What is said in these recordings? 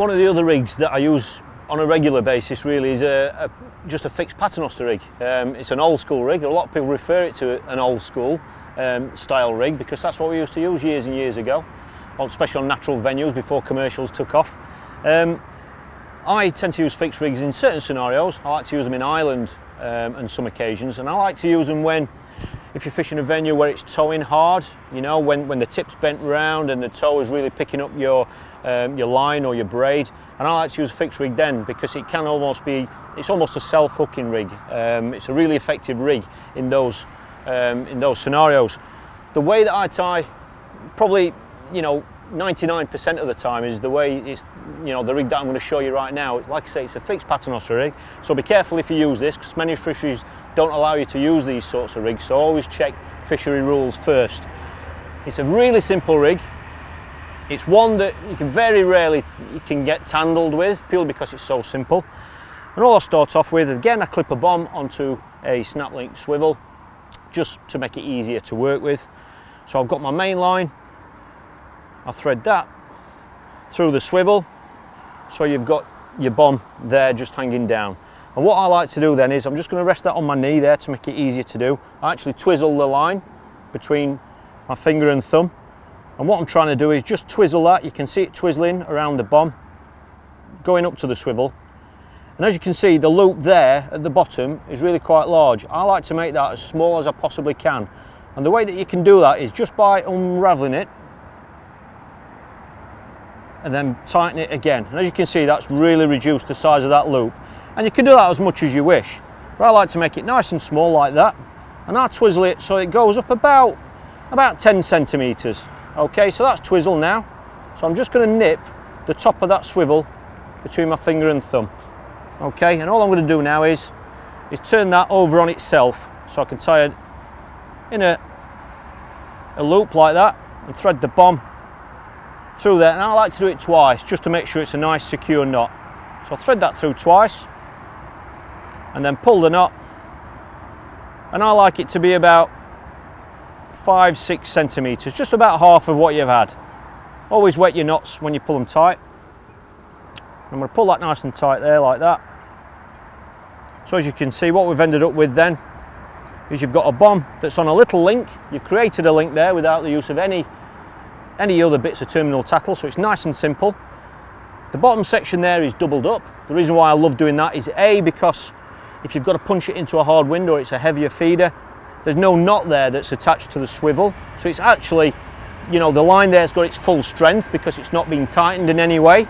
One of the other rigs that I use on a regular basis really is just a fixed paternoster rig. It's an old school rig. A lot of people refer it to an old school style rig because that's what we used to use years and years ago, especially on natural venues before commercials took off. I tend to use fixed rigs in certain scenarios. I like to use them in Ireland on some occasions, and I like to use them if you're fishing a venue where it's towing hard, you know, when the tip's bent round and the tow is really picking up your line or your braid. And I like to use a fixed rig then because it can almost be, it's almost a self-hooking rig. It's a really effective rig in those scenarios. The way that I tie, probably, you know, 99% of the time is the way it's, you know, the rig that I'm going to show you right now. Like I say, it's a fixed paternoster rig, so be careful if you use this because many fisheries don't allow you to use these sorts of rigs, so always check fishery rules first. It's a really simple rig. It's one that you can very rarely get tangled with, purely because it's so simple. And all I start off with, again, I clip a bomb onto a snap link swivel just to make it easier to work with. So I've got my main line, I thread that through the swivel, so you've got your bomb there just hanging down. And what I like to do then is I'm just going to rest that on my knee there to make it easier to do. I actually twizzle the line between my finger and thumb, and what I'm trying to do is just twizzle that. You can see it twizzling around the bomb going up to the swivel, and as you can see, the loop there at the bottom is really quite large. I like to make that as small as I possibly can, and the way that you can do that is just by unraveling it and then tighten it again. And as you can see, that's really reduced the size of that loop, and you can do that as much as you wish, but I like to make it nice and small like that, and I twizzle it so it goes up about 10 centimeters. Okay, so that's twizzle now, so I'm just going to nip the top of that swivel between my finger and thumb. Okay, and all I'm going to do now is turn that over on itself, so I can tie it in a loop like that and thread the bomb through there. And I like to do it twice just to make sure it's a nice secure knot. So I'll thread that through twice and then pull the knot, and I like it to be about 5-6 centimeters, just about half of what you've had. Always wet your knots when you pull them tight. I'm going to pull that nice and tight there like that. So as you can see, what we've ended up with then is you've got a bomb that's on a little link. You've created a link there without the use of any other bits of terminal tackle, so it's nice and simple. The bottom section there is doubled up. The reason why I love doing that is because if you've got to punch it into a hard wind or it's a heavier feeder, there's no knot there that's attached to the swivel, so it's actually, you know, the line there's got its full strength because it's not being tightened in any way.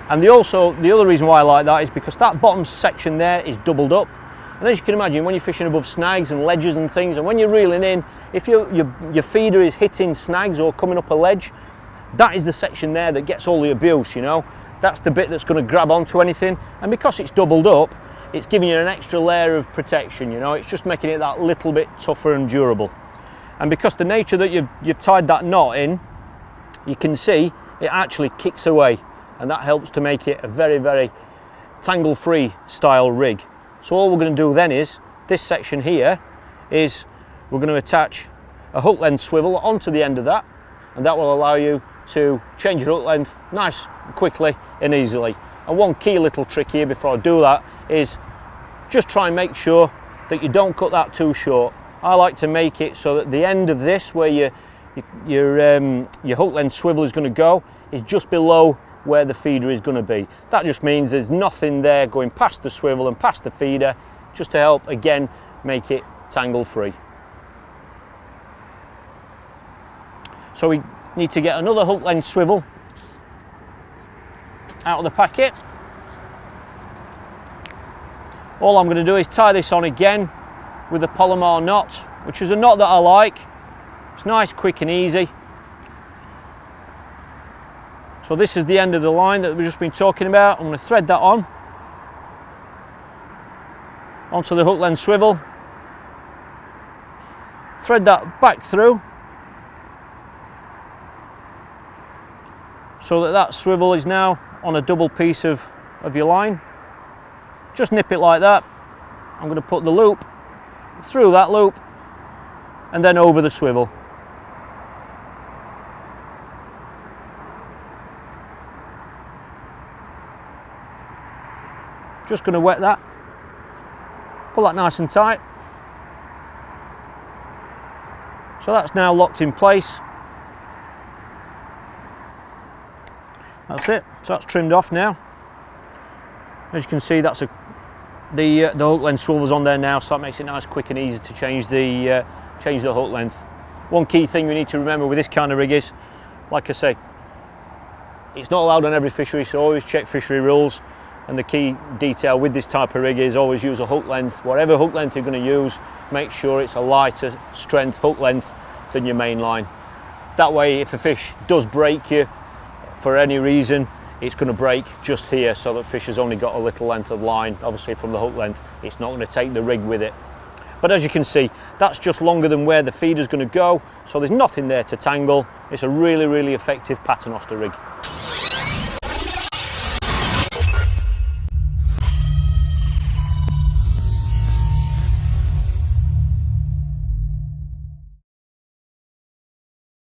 And the other reason why I like that is because that bottom section there is doubled up. And as you can imagine, when you're fishing above snags and ledges and things, and when you're reeling in, if your feeder is hitting snags or coming up a ledge, that is the section there that gets all the abuse, you know. That's the bit that's going to grab onto anything, and because it's doubled up, it's giving you an extra layer of protection, you know. It's just making it that little bit tougher and durable. And because the nature that you've tied that knot in, you can see it actually kicks away, and that helps to make it a very, very tangle-free style rig. So all we're going to do then is, this section here, is we're going to attach a hook length swivel onto the end of that, and that will allow you to change your hook length nice, quickly and easily. And one key little trick here before I do that is just try and make sure that you don't cut that too short. I like to make it so that the end of this, where your hook length swivel is going to go, is just below where the feeder is going to be. That just means there's nothing there going past the swivel and past the feeder, just to help again make it tangle free. So we need to get another hook length swivel out of the packet. All I'm going to do is tie this on again with a Polymer knot, which is a knot that I like. It's nice, quick and easy. So this is the end of the line that we've just been talking about. I'm going to thread that onto the hook length swivel, thread that back through so that swivel is now on a double piece of your line. Just nip it like that. I'm going to put the loop through that loop and then over the swivel. Just going to wet that, pull that nice and tight. So that's now locked in place. That's it, so that's trimmed off now. As you can see, that's the hook length swivels on there now, so that makes it nice, quick and easy to change the hook length. One key thing we need to remember with this kind of rig is, like I say, it's not allowed on every fishery, so always check fishery rules. And the key detail with this type of rig is always use a hook length. Whatever hook length you're going to use, make sure it's a lighter strength hook length than your main line. That way, if a fish does break you for any reason, it's going to break just here, so that fish has only got a little length of line. Obviously from the hook length, it's not going to take the rig with it. But as you can see, that's just longer than where the feeder's going to go, so there's nothing there to tangle. It's a really, really effective paternoster rig.